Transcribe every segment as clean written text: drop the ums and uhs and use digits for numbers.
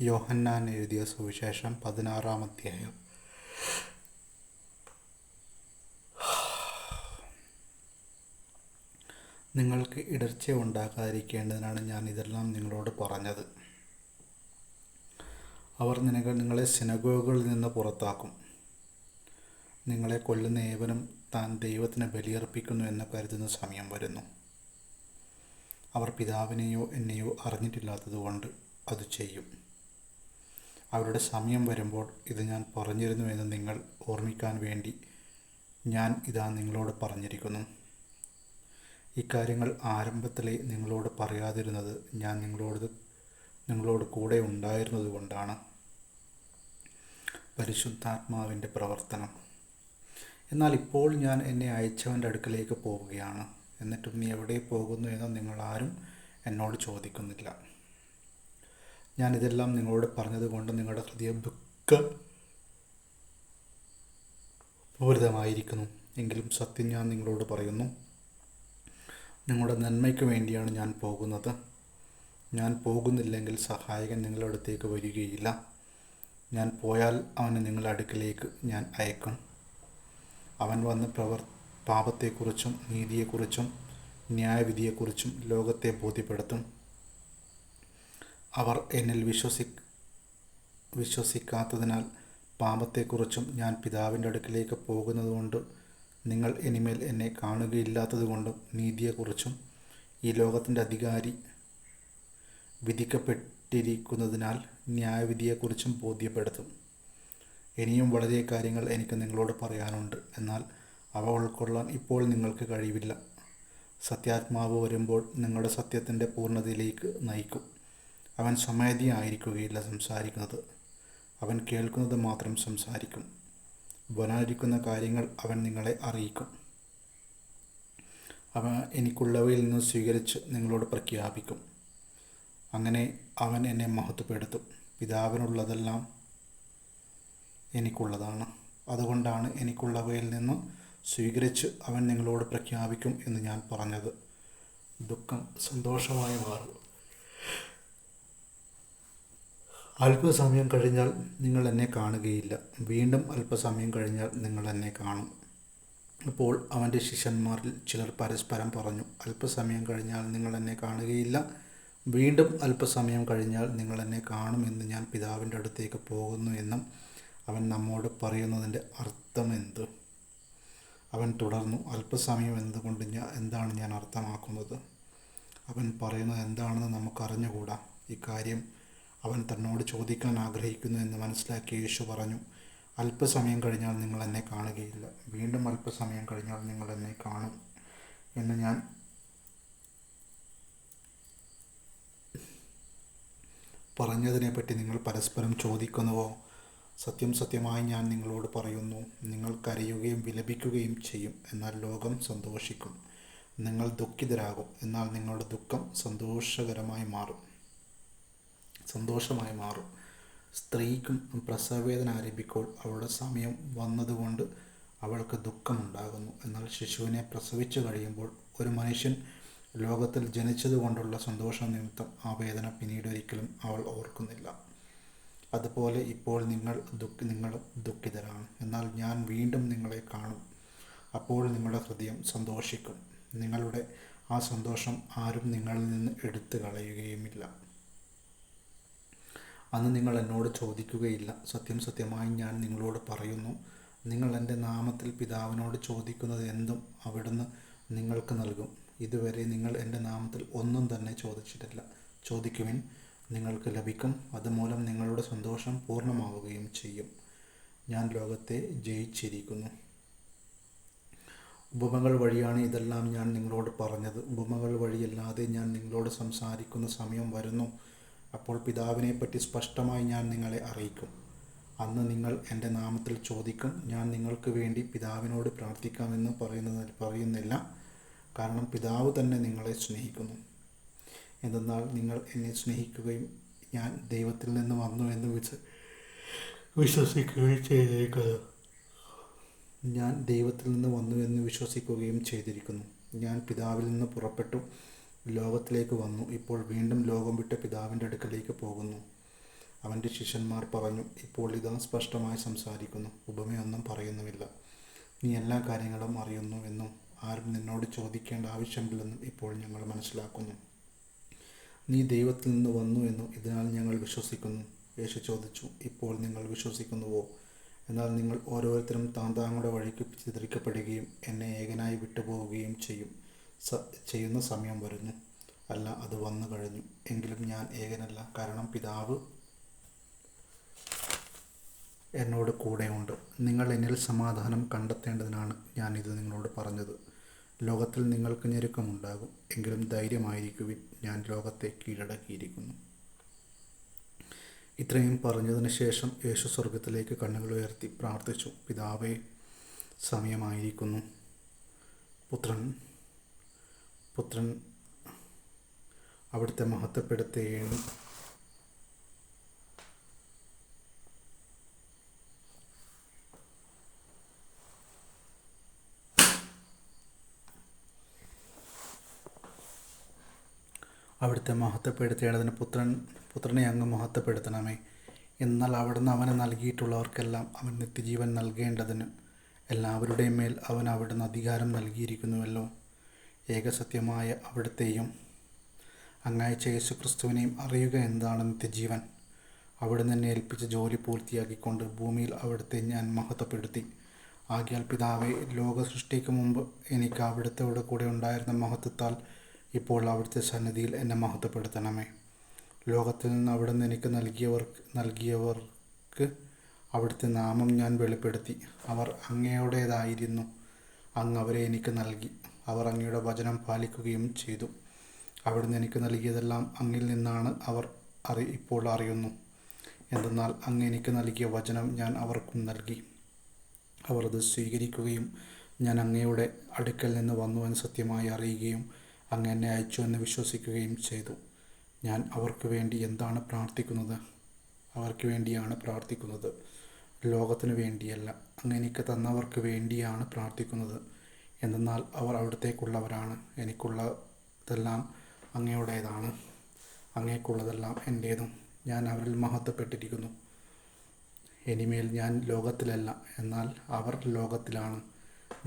യോഹന്നാൻ എഴുതിയ സുവിശേഷം 16-ാം അധ്യായം. നിങ്ങൾക്ക് ഇടർച്ച ഉണ്ടാകാതിരിക്കേണ്ടതിനാണ് ഞാൻ ഇതെല്ലാം നിങ്ങളോട് പറഞ്ഞത്. അവർ നിങ്ങളെ സിനഗോഗുകളിൽ നിന്ന് പുറത്താക്കും. നിങ്ങളെ കൊല്ലുന്ന ഏവനും താൻ ദൈവത്തിന് ബലിയർപ്പിക്കുന്നു എന്ന് കരുതുന്ന സമയം വരുന്നു. അവർ പിതാവിനെയോ എന്നെയോ അറിഞ്ഞിട്ടില്ലാത്തതുകൊണ്ട് അത് ചെയ്യും. അവരുടെ സമയം വരുമ്പോൾ ഇത് ഞാൻ പറഞ്ഞിരുന്നുവെന്ന് നിങ്ങൾ ഓർമ്മിക്കാൻ വേണ്ടി ഞാൻ ഇതാ നിങ്ങളോട് പറഞ്ഞിരിക്കുന്നു. ഇക്കാര്യങ്ങൾ ആരംഭത്തിലേ നിങ്ങളോട് പറയാതിരുന്നത് ഞാൻ നിങ്ങളോട് കൂടെ ഉണ്ടായിരുന്നത് കൊണ്ടാണ്. പരിശുദ്ധാത്മാവിൻ്റെ പ്രവർത്തനം. എന്നാൽ ഇപ്പോൾ ഞാൻ എന്നെ അയച്ചവൻ്റെ അടുക്കലേക്ക് പോവുകയാണ്. എന്നിട്ടും നീ എവിടെ പോകുന്നു എന്ന് നിങ്ങൾ ആരും എന്നോട് ചോദിക്കുന്നില്ല. ഞാൻ ഇതെല്ലാം നിങ്ങളോട് പറഞ്ഞതുകൊണ്ട് നിങ്ങളുടെ ഹൃദയം ദുഃഖപൂരിതമായിരിക്കുന്നു. എങ്കിലും സത്യം ഞാൻ നിങ്ങളോട് പറയുന്നു, നിങ്ങളുടെ നന്മയ്ക്ക് വേണ്ടിയാണ് ഞാൻ പോകുന്നത്. ഞാൻ പോകുന്നില്ലെങ്കിൽ സഹായകൻ നിങ്ങളുടെ അടുത്തേക്ക് വരികയില്ല. ഞാൻ പോയാൽ അവനെ നിങ്ങളുടെ അടുക്കിലേക്ക് ഞാൻ അയക്കും. അവൻ വന്ന് പാപത്തെക്കുറിച്ചും നീതിയെക്കുറിച്ചും ന്യായവിധിയെക്കുറിച്ചും ലോകത്തെ ബോധ്യപ്പെടുത്തും. അവർ എന്നിൽ വിശ്വസിക്കാത്തതിനാൽ പാപത്തെക്കുറിച്ചും ഞാൻ പിതാവിൻ്റെ അടുക്കിലേക്ക് പോകുന്നതുകൊണ്ട് നിങ്ങൾ ഇനിമേൽ എന്നെ കാണുകയില്ലാത്തതുകൊണ്ടും നീതിയെക്കുറിച്ചും ഈ ലോകത്തിൻ്റെ അധികാരി വിധിക്കപ്പെട്ടിരിക്കുന്നതിനാൽ ന്യായവിധിയെക്കുറിച്ചും ബോധ്യപ്പെടുത്തും. ഇനിയും വളരെ കാര്യങ്ങൾ എനിക്ക് നിങ്ങളോട് പറയാനുണ്ട്, എന്നാൽ അവ ഉൾക്കൊള്ളാൻ ഇപ്പോൾ നിങ്ങൾക്ക് കഴിവില്ല. സത്യാത്മാവ് വരുമ്പോൾ നിങ്ങളുടെ സത്യത്തിൻ്റെ പൂർണ്ണതയിലേക്ക് നയിക്കും. അവൻ സ്വമേധയായിരിക്കുകയില്ല സംസാരിക്കുന്നത്, അവൻ കേൾക്കുന്നത് മാത്രം സംസാരിക്കും. വരാനിരിക്കുന്ന കാര്യങ്ങൾ അവൻ നിങ്ങളെ അറിയിക്കും. അവ എനിക്കുള്ളവയിൽ നിന്ന് സ്വീകരിച്ച് നിങ്ങളോട് പ്രഖ്യാപിക്കും. അങ്ങനെ അവൻ എന്നെ മഹത്വപ്പെടുത്തും. പിതാവിനുള്ളതെല്ലാം എനിക്കുള്ളതാണ്. അതുകൊണ്ടാണ് എനിക്കുള്ളവയിൽ നിന്ന് സ്വീകരിച്ച് അവൻ നിങ്ങളോട് പ്രഖ്യാപിക്കും എന്ന് ഞാൻ പറഞ്ഞത്. ദുഃഖം സന്തോഷമായി മാറും. അല്പസമയം കഴിഞ്ഞാൽ നിങ്ങൾ എന്നെ കാണുകയില്ല. വീണ്ടും അല്പസമയം കഴിഞ്ഞാൽ നിങ്ങൾ എന്നെ കാണും. അപ്പോൾ അവൻ്റെ ശിഷ്യന്മാരിൽ ചിലർ പരസ്പരം പറഞ്ഞു, അല്പസമയം കഴിഞ്ഞാൽ നിങ്ങൾ എന്നെ കാണുകയില്ല, വീണ്ടും അല്പസമയം കഴിഞ്ഞാൽ നിങ്ങൾ എന്നെ കാണുമെന്ന് ഞാൻ പിതാവിൻ്റെ അടുത്തേക്ക് പോകുന്നു എന്നും അവൻ നമ്മോട് പറയുന്നതിൻ്റെ അർത്ഥമെന്ത്? അവൻ തുടർന്നു, അല്പസമയം എന്നതുകൊണ്ട് എന്താണ് ഞാൻ അർത്ഥമാക്കുന്നത്? അവൻ പറയുന്നത് എന്താണെന്ന് നമുക്കറിഞ്ഞുകൂടാ. ഇക്കാര്യം അവൻ തന്നോട് ചോദിക്കാൻ ആഗ്രഹിക്കുന്നു എന്ന് മനസ്സിലാക്കിയ യേശു പറഞ്ഞു, അല്പസമയം കഴിഞ്ഞാൽ നിങ്ങൾ എന്നെ കാണുകയില്ല, വീണ്ടും അല്പസമയം കഴിഞ്ഞാൽ നിങ്ങൾ എന്നെ കാണും എന്ന് ഞാൻ പറഞ്ഞതിനെപ്പറ്റി നിങ്ങൾ പരസ്പരം ചോദിക്കുന്നുവോ? സത്യം സത്യമായി ഞാൻ നിങ്ങളോട് പറയുന്നു, നിങ്ങൾ കരയുകയും വിലപിക്കുകയും ചെയ്യും, എന്നാൽ ലോകം സന്തോഷിക്കും. നിങ്ങൾ ദുഃഖിതരാകും, എന്നാൽ നിങ്ങളുടെ ദുഃഖം സന്തോഷമായി മാറും. സ്ത്രീക്കും പ്രസവവേദന ആരംഭിക്കുമ്പോൾ അവളുടെ സമയം വന്നതുകൊണ്ട് അവൾക്ക് ദുഃഖമുണ്ടാകുന്നു. എന്നാൽ ശിശുവിനെ പ്രസവിച്ചു കഴിയുമ്പോൾ ഒരു മനുഷ്യൻ ലോകത്തിൽ ജനിച്ചതുകൊണ്ടുള്ള സന്തോഷം നിമിത്തം ആ വേദന പിന്നീടൊരിക്കലും അവൾ ഓർക്കുന്നില്ല. അതുപോലെ ഇപ്പോൾ നിങ്ങൾ ദുഃഖിതരാണ്, എന്നാൽ ഞാൻ വീണ്ടും നിങ്ങളെ കാണും. അപ്പോൾ നിങ്ങളുടെ ഹൃദയം സന്തോഷിക്കും. നിങ്ങളുടെ ആ സന്തോഷം ആരും നിങ്ങളിൽ നിന്ന് എടുത്തു കളയുകയുമില്ല. അന്ന് നിങ്ങൾ എന്നോട് ചോദിക്കുകയില്ല. സത്യം സത്യമായി ഞാൻ നിങ്ങളോട് പറയുന്നു, നിങ്ങൾ എൻ്റെ നാമത്തിൽ പിതാവിനോട് ചോദിക്കുന്നത് എന്തും അവിടുന്ന് നിങ്ങൾക്ക് നൽകും. ഇതുവരെ നിങ്ങൾ എൻ്റെ നാമത്തിൽ ഒന്നും തന്നെ ചോദിച്ചിട്ടില്ല. ചോദിക്കുവിൻ, നിങ്ങൾക്ക് ലഭിക്കും. അതുമൂലം നിങ്ങളുടെ സന്തോഷം പൂർണ്ണമാവുകയും ചെയ്യും. ഞാൻ ലോകത്തെ ജയിച്ചിരിക്കുന്നു. ഉപമകൾ വഴിയാണ് ഇതെല്ലാം ഞാൻ നിങ്ങളോട് പറഞ്ഞത്. ഉപമകൾ വഴിയല്ലാതെ ഞാൻ നിങ്ങളോട് സംസാരിക്കുന്ന സമയം വരുന്നു. അപ്പോൾ പിതാവിനെപ്പറ്റി സ്പഷ്ടമായി ഞാൻ നിങ്ങളെ അറിയിക്കും. അന്ന് നിങ്ങൾ എൻ്റെ നാമത്തിൽ ചോദിക്കും. ഞാൻ നിങ്ങൾക്ക് വേണ്ടി പിതാവിനോട് പ്രാർത്ഥിക്കാമെന്ന് പറയുന്നില്ല, കാരണം പിതാവ് തന്നെ നിങ്ങളെ സ്നേഹിക്കുന്നു. എന്തെന്നാൽ നിങ്ങൾ എന്നെ സ്നേഹിക്കുകയും ഞാൻ ദൈവത്തിൽ നിന്ന് വന്നു എന്ന് വിശ്വസിക്കുകയും ചെയ്തിരിക്കുന്നു. ഞാൻ ദൈവത്തിൽ നിന്ന് വന്നു എന്ന് വിശ്വസിക്കുകയും ചെയ്തിരിക്കുന്നു. ഞാൻ പിതാവിൽ നിന്ന് പുറപ്പെട്ടു ലോകത്തിലേക്ക് വന്നു. ഇപ്പോൾ വീണ്ടും ലോകം വിട്ട് പിതാവിൻ്റെ അടുക്കലേക്ക് പോകുന്നു. അവൻ്റെ ശിഷ്യന്മാർ പറഞ്ഞു, ഇപ്പോൾ ഇതാ സ്പഷ്ടമായി സംസാരിക്കുന്നു, ഉപമയൊന്നും പറയുന്നുമില്ല. നീ എല്ലാ കാര്യങ്ങളും അറിയുന്നു എന്നും ആരും നിന്നോട് ചോദിക്കേണ്ട ആവശ്യമില്ലെന്നും ഇപ്പോൾ ഞങ്ങൾ മനസ്സിലാക്കുന്നു. നീ ദൈവത്തിൽ നിന്ന് വന്നു എന്നും ഇതിനാൽ ഞങ്ങൾ വിശ്വസിക്കുന്നു. യേശു ചോദിച്ചു, ഇപ്പോൾ നിങ്ങൾ വിശ്വസിക്കുന്നുവോ? എന്നാൽ നിങ്ങൾ ഓരോരുത്തരും താങ്കളുടെ വഴിക്ക് ചിതറിക്കപ്പെടുകയും എന്നെ ഏകനായി വിട്ടുപോവുകയും ചെയ്യുന്ന സമയം വരുന്നു. അല്ല, അത് വന്നു കഴിഞ്ഞു. എങ്കിലും ഞാൻ ഏകനല്ല, കാരണം പിതാവ് എന്നോട് കൂടെയുണ്ട്. നിങ്ങൾ എന്നിൽ സമാധാനം കണ്ടെത്തേണ്ടതിനാണ് ഞാനിത് നിങ്ങളോട് പറഞ്ഞത്. ലോകത്തിൽ നിങ്ങൾക്ക് ഞെരുക്കമുണ്ടാകും, എങ്കിലും ധൈര്യമായിരിക്കുവിൻ, ഞാൻ ലോകത്തെ കീഴടക്കിയിരിക്കുന്നു. ഇത്രയും പറഞ്ഞതിന് ശേഷം യേശു സ്വർഗത്തിലേക്ക് കണ്ണുകൾ ഉയർത്തി പ്രാർത്ഥിച്ചു, പിതാവേ, സമയമായിരിക്കുന്നു. പുത്രൻ അവിടുത്തെ മഹത്വപ്പെടുത്തുകയും അവിടുത്തെ മഹത്വപ്പെടുത്തേണ്ടതിന് പുത്രനെ അങ്ങ് മഹത്വപ്പെടുത്തണമേ. എന്നാൽ അവിടുന്ന് അവന് നൽകിയിട്ടുള്ളവർക്കെല്ലാം അവൻ നിത്യജീവൻ നൽകേണ്ടതിന് എല്ലാവരുടെയും മേൽ അവിടുന്ന് അധികാരം നൽകിയിരിക്കുന്നുവല്ലോ. ഏകസത്യമായ അവിടുത്തെയും അങ്ങയച്ച യേശുക്രിസ്തുവിനെയും അറിയുക എന്താണ് നിത്യജീവൻ. അവിടുന്ന് എന്നെ ഏൽപ്പിച്ച ജോലി പൂർത്തിയാക്കിക്കൊണ്ട് ഭൂമിയിൽ അവിടുത്തെ ഞാൻ മഹത്വപ്പെടുത്തി. ആകയാൽ പിതാവേ, ലോക സൃഷ്ടിക്ക് മുമ്പ് എനിക്ക് അവിടുത്തോട് കൂടെ ഉണ്ടായിരുന്ന മഹത്വത്താൽ ഇപ്പോൾ അവിടുത്തെ സന്നിധിയിൽ എന്നെ മഹത്വപ്പെടുത്തണമേ. ലോകത്തിൽ നിന്ന് അവിടുന്ന് എനിക്ക് നൽകിയവർക്ക് അവിടുത്തെ നാമം ഞാൻ വെളിപ്പെടുത്തി. അവർ അങ്ങയുടേതായിരുന്നു. അങ്ങ് അവരെ എനിക്ക് നൽകി. അവർ അങ്ങയുടെ വചനം പാലിക്കുകയും ചെയ്തു. അവിടുന്ന് എനിക്ക് നൽകിയതെല്ലാം അങ്ങിൽ നിന്നാണ് അവർ ഇപ്പോൾ അറിയുന്നു. എന്തെന്നാൽ അങ്ങ് എനിക്ക് നൽകിയ വചനം ഞാൻ അവർക്കും നൽകി. അവർ അത് സ്വീകരിക്കുകയും ഞാൻ അങ്ങയുടെ അടുക്കൽ നിന്ന് വന്നുവെന്ന് സത്യമായി അറിയുകയും അങ്ങ് എന്നെ അയച്ചു എന്ന് വിശ്വസിക്കുകയും ചെയ്തു. ഞാൻ അവർക്ക് വേണ്ടിയാണ് പ്രാർത്ഥിക്കുന്നത്, ലോകത്തിനു വേണ്ടിയല്ല. അങ്ങ് എനിക്ക് തന്നവർക്ക് വേണ്ടിയാണ് പ്രാർത്ഥിക്കുന്നത്. എന്തെന്നാൽ അവർ അവിടത്തേക്കുള്ളവരാണ്. എനിക്കുള്ളതെല്ലാം അങ്ങയുടേതാണ്, അങ്ങേക്കുള്ളതെല്ലാം എൻ്റേതും. ഞാൻ അവരിൽ മഹത്വപ്പെട്ടിരിക്കുന്നു. ഇനിമേൽ ഞാൻ ലോകത്തിലല്ല, എന്നാൽ അവർ ലോകത്തിലാണ്.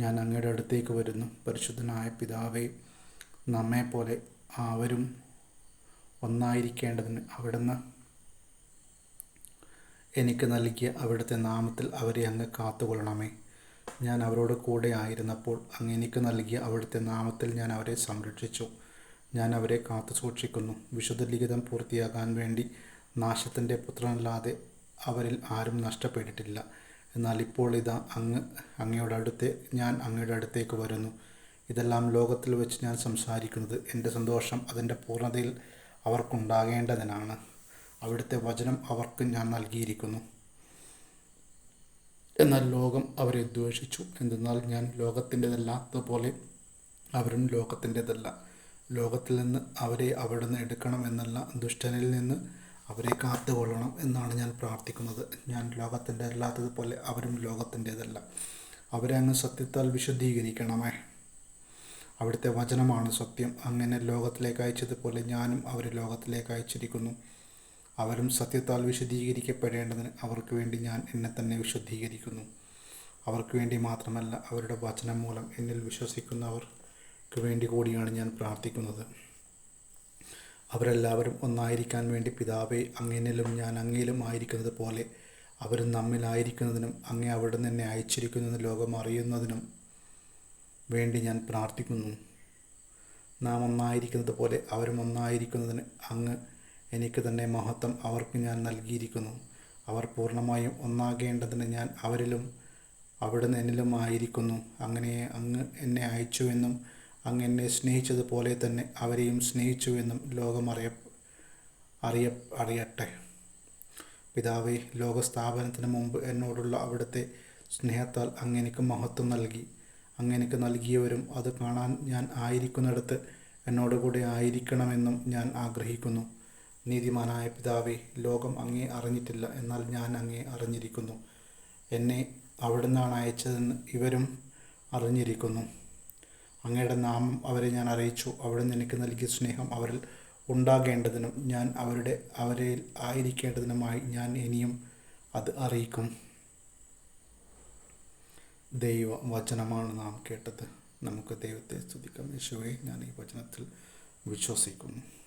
ഞാൻ അങ്ങയുടെ അടുത്തേക്ക് വരുന്നു. പരിശുദ്ധനായ പിതാവേ, നമ്മെപ്പോലെ അവരും ഒന്നായിരിക്കേണ്ടതിന് അവിടുന്ന് എനിക്ക് നൽകിയ അവിടുത്തെ നാമത്തിൽ അവരെ അങ്ങ് കാത്തുകൊള്ളണമേ. ഞാൻ അവരോട് കൂടെ ആയിരുന്നപ്പോൾ അങ്ങ് എനിക്ക് നൽകിയ അവിടുത്തെ നാമത്തിൽ ഞാൻ അവരെ സംരക്ഷിച്ചു. ഞാൻ അവരെ കാത്തു സൂക്ഷിക്കുന്നു. വിശുദ്ധ ലിഖിതം പൂർത്തിയാകാൻ വേണ്ടി നാശത്തിൻ്റെ പുത്രനല്ലാതെ അവരിൽ ആരും നഷ്ടപ്പെട്ടിട്ടില്ല. എന്നാൽ ഇപ്പോൾ ഇതാ ഞാൻ അങ്ങയുടെ അടുത്തേക്ക് വരുന്നു. ഇതെല്ലാം ലോകത്തിൽ വെച്ച് ഞാൻ സംസാരിക്കുന്നത് എൻ്റെ സന്തോഷം അതിൻ്റെ പൂർണ്ണതയിൽ അവർക്കുണ്ടാകേണ്ടതിനാണ്. അവിടുത്തെ വചനം അവർക്ക് ഞാൻ നൽകിയിരിക്കുന്നു. എന്നാൽ ലോകം അവരെ ദ്വേഷിച്ചു. എന്തെന്നാൽ ഞാൻ ലോകത്തിൻ്റെതല്ലാത്തതുപോലെ അവരും ലോകത്തിൻ്റെതല്ല. ലോകത്തിൽ നിന്ന് അവരെ അവിടുന്ന് എടുക്കണം എന്നല്ല, ദുഷ്ടനിൽ നിന്ന് അവരെ കാത്തുകൊള്ളണം എന്നാണ് ഞാൻ പ്രാർത്ഥിക്കുന്നത്. ഞാൻ ലോകത്തിൻ്റെ അല്ലാത്തതുപോലെ അവരും ലോകത്തിൻ്റെതല്ല. അവരെ അങ്ങ് സത്യത്താൽ വിശുദ്ധീകരിക്കണമേ. അവിടുത്തെ വചനമാണ് സത്യം. അങ്ങനെ ലോകത്തിലേക്ക് അയച്ചതുപോലെ ഞാനും അവരെ ലോകത്തിലേക്ക് അയച്ചിരിക്കുന്നു. അവരും സത്യത്താൽ വിശുദ്ധീകരിക്കപ്പെടേണ്ടതിന് അവർക്ക് വേണ്ടി ഞാൻ എന്നെ തന്നെ വിശുദ്ധീകരിക്കുന്നു. അവർക്ക് വേണ്ടി മാത്രമല്ല, അവരുടെ വചനം മൂലം എന്നിൽ വിശ്വസിക്കുന്നവർക്ക് വേണ്ടി കൂടിയാണ് ഞാൻ പ്രാർത്ഥിക്കുന്നത്. അവരെല്ലാവരും ഒന്നായിരിക്കാൻ വേണ്ടി പിതാവേ, അങ്ങയിലും ഞാൻ അങ്ങയിലും ആയിരിക്കുന്നത് പോലെ അവരും നമ്മിലായിരിക്കുന്നതിനും അങ്ങേ അവിടുന്ന് എന്നെ അയച്ചിരിക്കുന്നതെന്ന് ലോകം അറിയുന്നതിനും വേണ്ടി ഞാൻ പ്രാർത്ഥിക്കുന്നു. നാം ഒന്നായിരിക്കുന്നത് പോലെ അവരും ഒന്നായിരിക്കുന്നതിന് അങ്ങ് എനിക്ക് തന്നെ മഹത്വം അവർക്ക് ഞാൻ നൽകിയിരിക്കുന്നു. അവർ പൂർണ്ണമായും ഒന്നാകേണ്ടതിന് ഞാൻ അവരിലും അവിടുന്ന് എന്നിലും ആയിരിക്കുന്നു. അങ്ങനെ അങ്ങ് എന്നെ അയച്ചുവെന്നും അങ്ങ് എന്നെ സ്നേഹിച്ചതുപോലെ തന്നെ അവരെയും സ്നേഹിച്ചുവെന്നും ലോകം അറിയട്ടെ. പിതാവേ, ലോകസ്ഥാപനത്തിന് മുമ്പ് എന്നോടുള്ള അവിടുത്തെ സ്നേഹത്താൽ അങ്ങ് എനിക്ക് മഹത്വം നൽകി. അങ്ങ് എനിക്ക് നൽകിയവരും അത് കാണാൻ ഞാൻ ആയിരിക്കുന്നിടത്ത് എന്നോടുകൂടെ ആയിരിക്കണമെന്നും ഞാൻ ആഗ്രഹിക്കുന്നു. നീതിമാനായ പിതാവേ, ലോകം അങ്ങേ അറിഞ്ഞിട്ടില്ല, എന്നാൽ ഞാൻ അങ്ങേ അറിഞ്ഞിരിക്കുന്നു. എന്നെ അവിടുന്നാണ് അയച്ചതെന്ന് ഇവരും അറിഞ്ഞിരിക്കുന്നു. അങ്ങയുടെ നാമം അവരെ ഞാൻ അറിയിച്ചു. അവിടുന്ന് എനിക്ക് നൽകിയ സ്നേഹം അവരിൽ ഉണ്ടാകേണ്ടതിനും ഞാൻ അവരിൽ ആയിരിക്കേണ്ടതിനുമായി ഞാൻ ഇനിയും അത് അറിയിക്കും. ദൈവ വചനമാണ് നാം കേട്ടത്. നമുക്ക് ദൈവത്തെ സ്തുതിക്കാം. യേശുവേ, ഞാൻ ഈ വചനത്തിൽ വിശ്വസിക്കുന്നു.